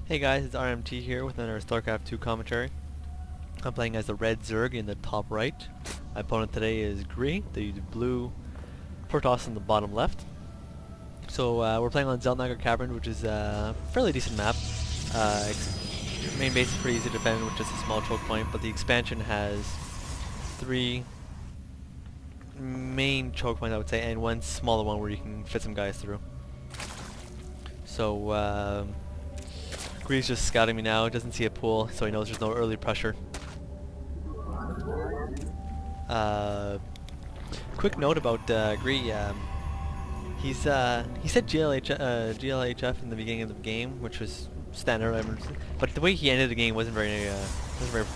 Hey guys, it's RMT here with another StarCraft 2 commentary. I'm playing as the red Zerg in the top right. My opponent today is Grie, the blue Protoss in the bottom left. So we're playing on Zeltnagar Cavern, which is a fairly decent map. Main base is pretty easy to defend with just a small choke point, but the expansion has 3 main choke points, I would say, and one smaller one where you can fit some guys through. So Grie's just scouting me now, doesn't see a pool, so he knows there's no early pressure. Quick note about Grie, he said GLHF in the beginning of the game, which was standard, but the way he ended the game wasn't very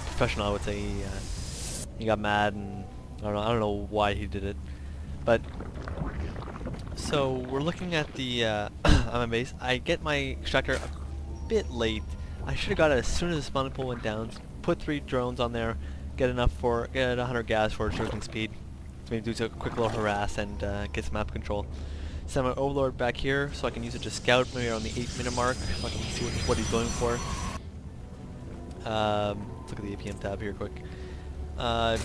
professional, I would say. He got mad, and I don't know why he did it. But so we're looking at the on my base. I get my extractor a bit late. I should have got it as soon as the spawning pool went down. Put 3 drones on there, get 100 gas for surging speed. So maybe do a quick little harass and get some map control. Send my overlord back here so I can use it to scout maybe around the 8-minute mark so I can see what he's going for. Let's look at the APM tab here quick.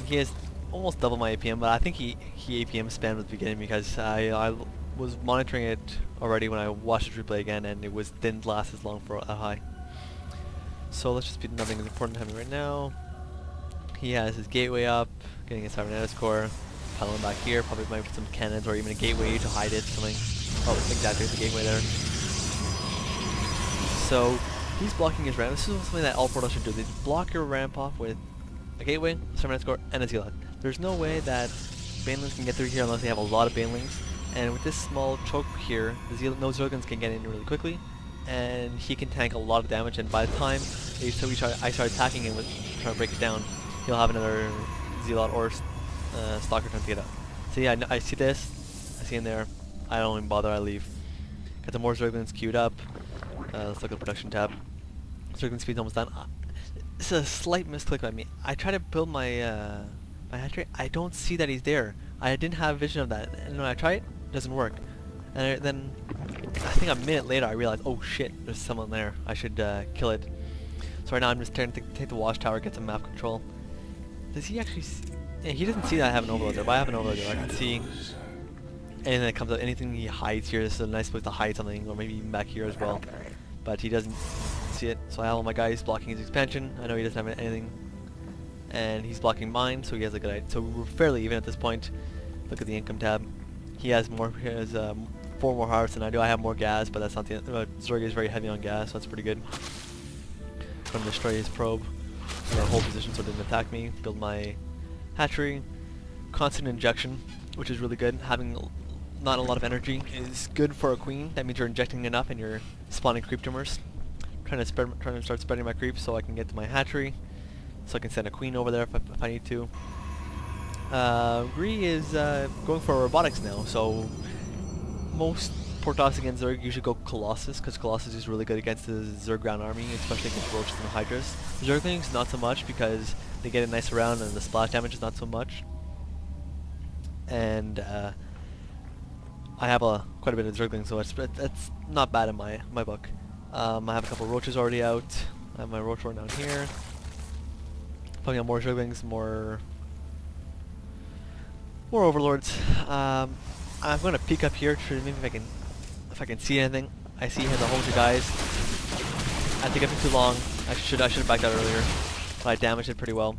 He has almost double my APM, but I think he APM spammed at the beginning because I was monitoring it already when I watched the replay again, and it didn't last as long for a high. So let's just be nothing important happening right now. He has his gateway up, getting his cybernetics core, piling back here, probably might put some cannons or even a gateway to hide it, something. Oh, exactly, the gateway there. So he's blocking his ramp. This is something that all portals should do. They block your ramp off with a gateway, cybernetics core, and a zealot. There's no way that banelings can get through here unless they have a lot of banelings. And with this small choke here, no Zerglings can get in really quickly, and he can tank a lot of damage. And by the time I start attacking him with trying to break it down, he'll have another Zealot or Stalker trying to get up. So yeah, I see this, I see him there. I don't even bother. I leave. Got the more Zerglings queued up. Let's look at the production tab. Zergling speed's almost done. This is a slight misclick by me. I try to build my my hatchery. I don't see that he's there. I didn't have vision of that, and when I try it, doesn't work. And then I think a minute later I realized, oh shit, there's someone there. I should kill it. So right now I'm just trying to take the watchtower, get some map control. Does he actually see? Yeah, he doesn't see that I have an overload there, but I have an overload there. I can see anything that comes out, anything he hides here. This is a nice place to hide something, or maybe even back here as well. But he doesn't see it, so I have all my guys blocking his expansion. I know he doesn't have anything, and he's blocking mine, so he has a good idea. So we're fairly even at this point. Look at the income tab. He has 4 more harvests than I do. I have more gas, but that's not the Zerg is very heavy on gas, so that's pretty good. Trying to destroy his probe. I'm gonna hold position so it didn't attack me. Build my hatchery. Constant injection, which is really good. Having not a lot of energy is good for a queen. That means you're injecting enough and you're spawning creep tumors. Trying to start spreading my creeps so I can get to my hatchery, so I can send a queen over there if I need to. Grie is going for robotics now, so most Protoss against Zerg usually go Colossus, because Colossus is really good against the Zerg ground army, especially against Roaches and Hydras. Zerglings not so much, because they get a nice round and the splash damage is not so much. And I have quite a bit of Zerglings, so it's not bad in my book. I have a couple Roaches already out. I have my Roach War down here. Probably got more Zerglings, more overlords. I'm gonna peek up here to maybe if I can see anything. I see he has a whole bunch of guys. I think I've been too long. I should have backed out earlier, but I damaged it pretty well.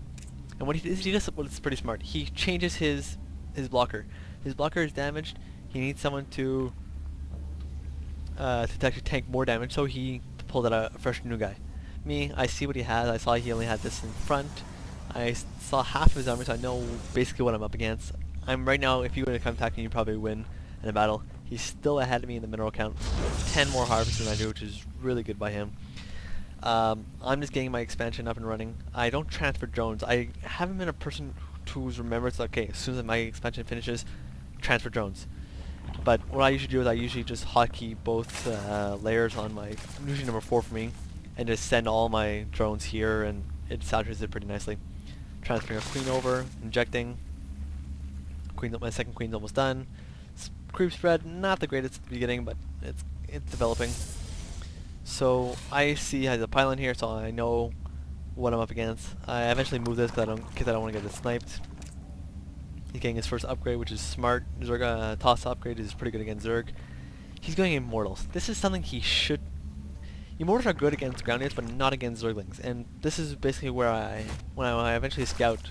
And what he does what's pretty smart. He changes his blocker. His blocker is damaged. He needs someone to actually tank more damage, so he pulled out a fresh new guy. Me, I see what he has. I saw he only had this in front. I saw half of his armor, so I know basically what I'm up against. Right now, if you were to come attack me, you probably win in a battle. He's still ahead of me in the mineral count. 10 more harvests than I do, which is really good by him. I'm just getting my expansion up and running. I don't transfer drones. I haven't been a person who's remembered, it's like, okay, as soon as my expansion finishes, transfer drones. But what I usually do is I usually just hotkey both layers on my, usually number 4 for me, and just send all my drones here, and it saturates it pretty nicely. Transferring a queen over, injecting. My second queen's almost done. Creep spread, not the greatest at the beginning, but it's developing. So I see has a pylon here, so I know what I'm up against. I eventually move this because I don't want to get it sniped. He's getting his first upgrade, which is smart. Zerg toss upgrade is pretty good against Zerg. He's going Immortals. This is something he should. Immortals are good against ground units, but not against Zerglings. And this is basically where when I eventually scout,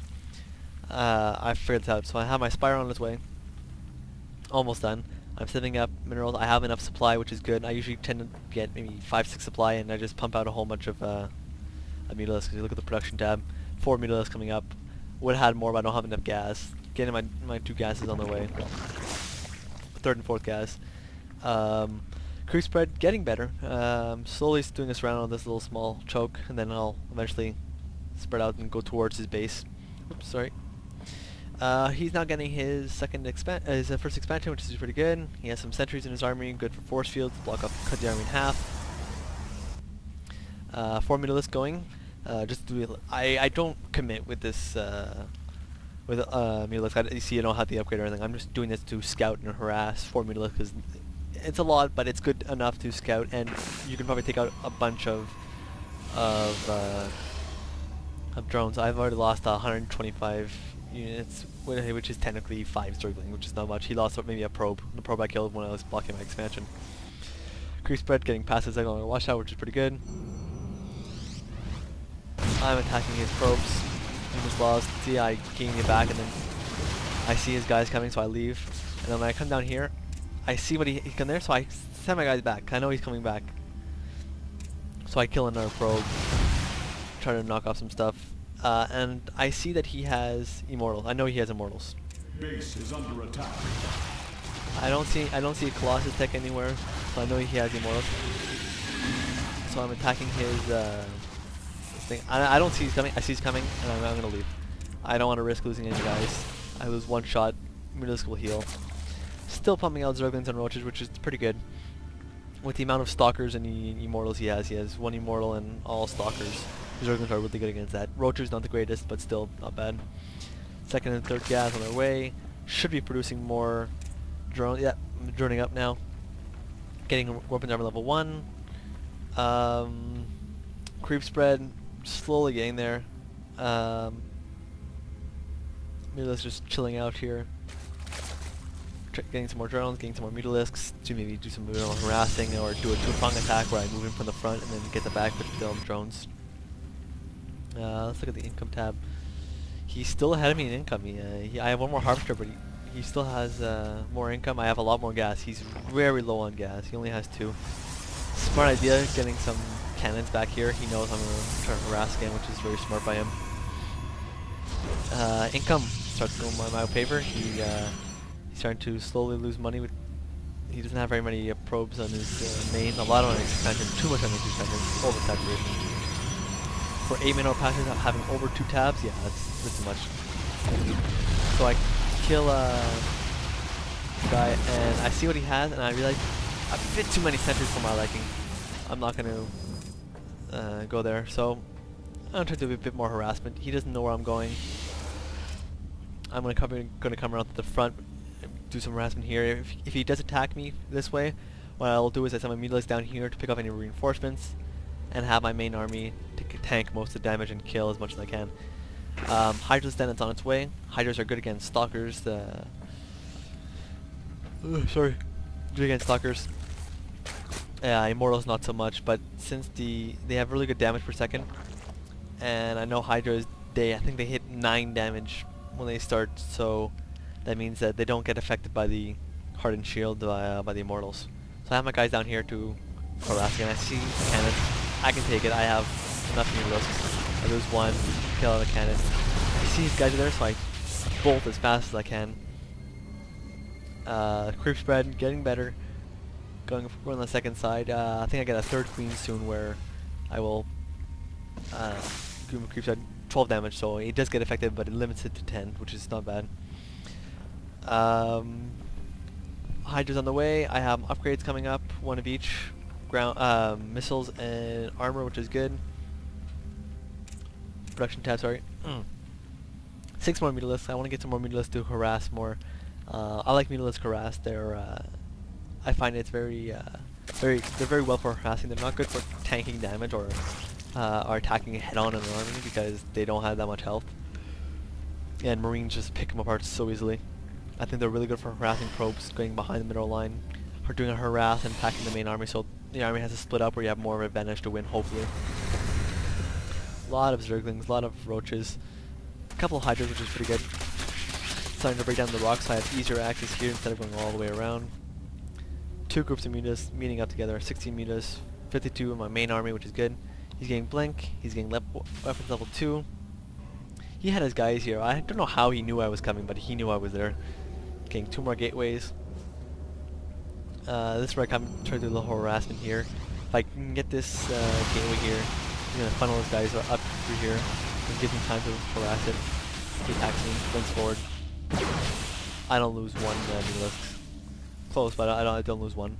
I figured this out. So I have my Spire on its way. Almost done. I'm setting up minerals. I have enough supply, which is good. I usually tend to get maybe 5-6 supply, and I just pump out a whole bunch of Mutilisks. Because you look at the production tab, 4 Mutilisks coming up. Would have had more, but I don't have enough gas. Getting my 2 gases on their way. 3rd and 4th gas. Creep spread getting better. Slowly doing this round on this little small choke, and then I'll eventually spread out and go towards his base. Oops, sorry. He's now getting his first expansion, which is pretty good. He has some sentries in his army, good for force fields, block up, cut the army in half. 4 Mutilisks going. Just I don't commit with this with Mutilisks. You see, I don't have the upgrade or anything. I'm just doing this to scout and harass 4 Mutilisks because it's a lot, but it's good enough to scout, and you can probably take out a bunch of drones. I've already lost 125 units, which is technically 5 Zergling, which is not much. He lost maybe a probe. The probe I killed when I was blocking my expansion. Creep spread getting past his Zergling washout, which is pretty good. I'm attacking his probes. He was lost. See, I gain it back, and then I see his guys coming, so I leave. And then when I come down here, I see what he's come there, so I send my guys back. I know he's coming back. So I kill another probe, try to knock off some stuff. And I see that he has Immortals. I know he has Immortals. Base is under attack. I don't see a Colossus tech anywhere, so I know he has Immortals. So I'm attacking his thing. I don't see he's coming. I see he's coming, and I'm gonna leave. I don't want to risk losing any guys. I lose one shot. Mutalisk will heal. Still pumping out Zerglings and Roaches, which is pretty good. With the amount of Stalkers and Immortals he has 1 Immortal and all Stalkers. Zerglings are really good against that. Roacher's not the greatest, but still not bad. 2nd and 3rd gas on their way. Should be producing more drones. Yeah, I'm droning up now. Getting weapons armor level 1. Creep spread, slowly getting there. Mutilisks just chilling out here. Getting some more drones, getting some more Mutilisks to maybe do some harassing or do a two-prong attack where I move in from the front and then get the back with the drones. Let's look at the income tab. He's still ahead of me in income. I have 1 more harvester, but he still has more income. I have a lot more gas. He's very low on gas. He only has 2. Smart idea, getting some cannons back here. He knows I'm going to try to harass again, which is very smart by him. Income starts going my favor. He's starting to slowly lose money. He doesn't have very many probes on his main. A lot on his expansion. Too much on his expansion. Oversaturation. For 8-minute patches, having over 2 tabs, yeah, that's too much. So I kill a guy, and I see what he has, and I realize a bit too many sentries for my liking. I'm not going to go there. So I'm trying to do a bit more harassment. He doesn't know where I'm going. I'm going to come around to the front. Do some harassment here. If he does attack me this way, what I'll do is I send my Mutilisks down here to pick up any reinforcements and have my main army to tank most of the damage and kill as much as I can. Hydra's then it's on its way. Hydras are good against Stalkers. Good against Stalkers. Immortals not so much, but since they have really good damage per second, and I know Hydras, I think they hit 9 damage when they start, so that means that they don't get affected by the hardened shield by the Immortals. So I have my guys down here to harass again. I see cannons. I can take it. I have enough Mutilisks. I lose 1, kill out a cannon. I see these guys are there, so I bolt as fast as I can. Creep spread, getting better. Going on the second side. I think I get a 3rd queen soon where I will give him a creep spread 12 damage, so it does get affected, but it limits it to 10, which is not bad. Hydra's on the way. I have upgrades coming up, 1 of each. Ground missiles and armor, which is good. Production tab, sorry. 6 more Mutilisks. I want to get some more Mutilisks to harass more. I like Mutalisk harass. I find it's very They're very well for harassing. They're not good for tanking damage or attacking head-on in an army because they don't have that much health. And Marines just pick them apart so easily. I think they're really good for harassing probes, going behind the middle line, or doing a harass and attacking the main army, so the army has to split up where you have more of an advantage to win, hopefully. A lot of Zerglings, a lot of Roaches, a couple of Hydras, which is pretty good. Starting to break down the rocks, so I have easier access here instead of going all the way around. Two groups of mutas meeting up together, 16 mutas, 52 in my main army, which is good. He's getting Blink, he's getting weapons level 2. He had his guys here. I don't know how he knew I was coming, but he knew I was there. Getting 2 more gateways. This is where I come try to do a little harassment here. If I can get this gateway here, I'm going to funnel his guys up through here and give him time to harass it. He attacks me, blinks forward. I don't lose one Mutalisk. Close, but I don't lose one.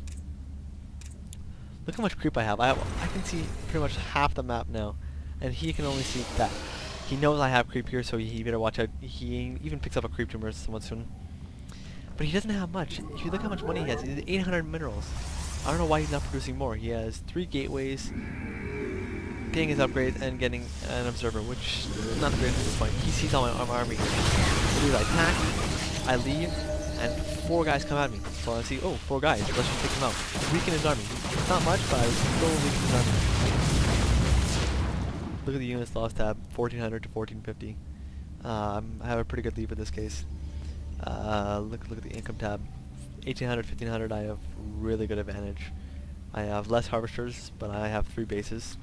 Look how much creep I have. I can see pretty much half the map now, and he can only see that. He knows I have creep here, so he better watch out. He even picks up a creep tumor somewhat soon. But he doesn't have much. If you look how much money he has 800 minerals. I don't know why he's not producing more. He has 3 gateways, getting his upgrades, and getting an observer, which is not the greatest at this point. He sees all my army here. So I attack, I leave, and 4 guys come at me. So I see, oh, 4 guys. Let's just take him out. Weaken his army. It's not much, but I still weaken his army. Look at the units lost tab, 1400 to 1450. I have a pretty good lead with this case. Look at the income tab, 1800, 1500. I have really good advantage. I have less harvesters, but I have 3 bases,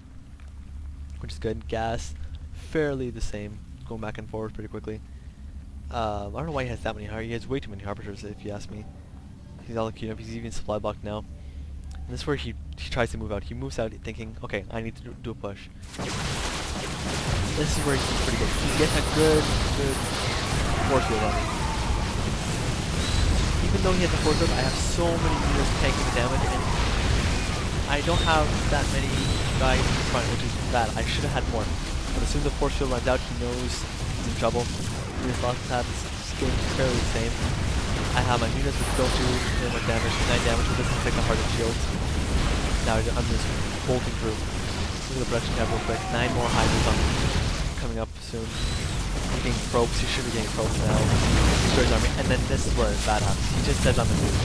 which is good. Gas, fairly the same, going back and forth pretty quickly. I don't know why he has that many. He has way too many harvesters, if you ask me. He's all queued up. He's even supply blocked now. And this is where he tries to move out. He moves out thinking, okay, I need to do a push. This is where he's pretty good. He gets a good force field on me. Even though he has a force field, I have so many units tanking the damage, and I don't have that many guys in front, which is bad. I should have had more. But as soon as the force field runs out, he knows he's in trouble. Units lost tab is getting fairly the same. I have my units which don't do very much damage, 9 damage, but this is like the heart of shields. Now I'm just bolting through. Look at the production tab real quick. 9 more hydras on coming up soon. He's getting probes. He should be getting probes now. Destroys army, and then this is where bad happens. He just says I'm a noob.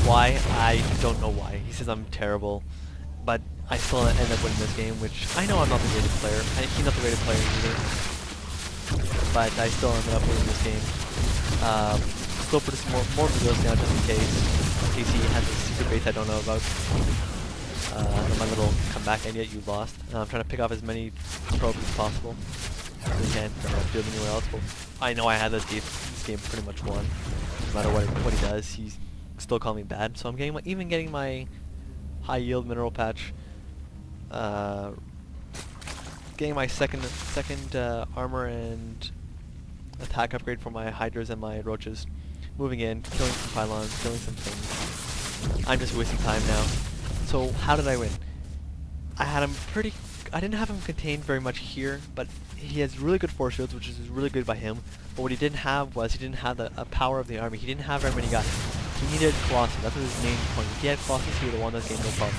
Why? I don't know why. He says I'm terrible, but I still end up winning this game, which I know I'm not the greatest player. He's not the greatest player either, but I still ended up winning this game. Still producing more videos now just in case he has a secret base I don't know about. My little comeback, and yet you lost. I'm trying to pick off as many probes as possible. We can't do it anywhere else, but I know I had this game pretty much won. No matter what he does, he's still calling me bad. So I'm even getting my high yield mineral patch. Getting my second armor and attack upgrade for my hydras and my roaches. Moving in, killing some pylons, killing some things. I'm just wasting time now. So how did I win? I had him I didn't have him contained very much here, but he has really good force shields, which is really good by him. But what he didn't have was he didn't have the power of the army. He didn't have very many guys. He needed Colossus. That was his main point. If he had Colossus, he would have won this game no problem.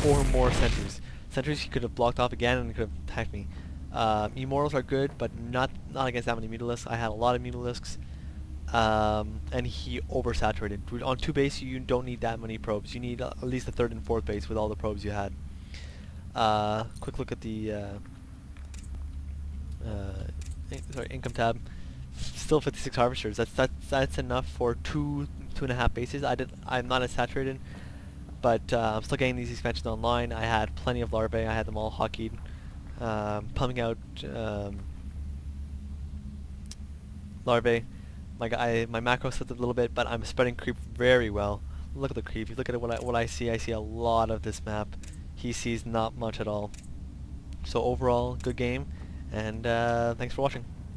4 more sentries. Sentries he could have blocked off again and could have attacked me. Immortals are good, but not against that many Mutalisks. I had a lot of Mutalisks. And he oversaturated. On 2 base, you don't need that many probes. You need at least the 3rd and 4th base with all the probes you had. Quick look at the income tab. Still 56 harvesters. That's enough for 2.5 bases. I'm not as saturated, but I'm still getting these expansions online. I had plenty of larvae. I had them all hockeyed, pumping out larvae. My macro slipped a little bit, but I'm spreading creep very well. Look at the creep. If you look at what I see a lot of this map. He sees not much at all. So overall, good game, and thanks for watching.